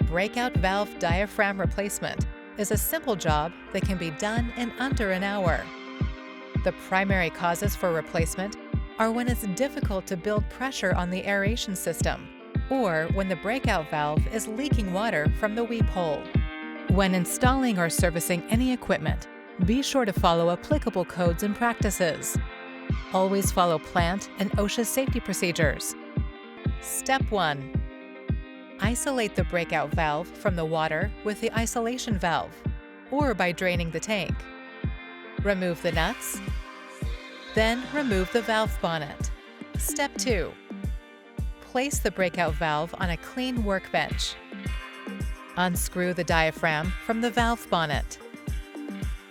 Breakout valve diaphragm replacement is a simple job that can be done in under an hour. The primary causes for replacement are when it's difficult to build pressure on the aeration system, or when the breakout valve is leaking water from the weep hole. When installing or servicing any equipment, be sure to follow applicable codes and practices. Always follow plant and OSHA safety procedures. Step 1. Isolate the breakout valve from the water with the isolation valve, or by draining the tank. Remove the nuts. Then remove the valve bonnet. Step 2. Place the breakout valve on a clean workbench. Unscrew the diaphragm from the valve bonnet.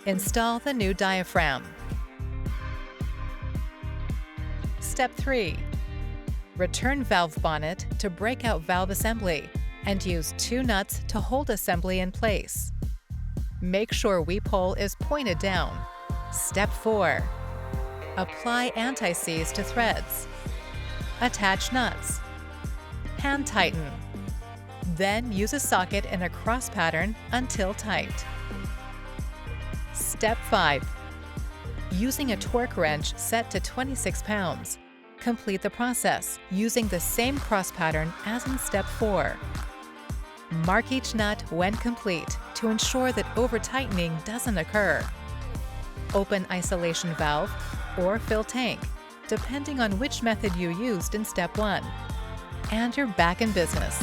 Install the new diaphragm. Step 3. Return valve bonnet to breakout valve assembly and use 2 nuts to hold assembly in place. Make sure weep hole is pointed down. Step 4. Apply anti-seize to threads. Attach nuts. Hand tighten. Then use a socket in a cross pattern until tight. Step 5. Using a torque wrench set to 26 pounds, complete the process using the same cross pattern as in Step 4. Mark each nut when complete to ensure that over-tightening doesn't occur. Open isolation valve or fill tank, depending on which method you used in Step 1. And you're back in business.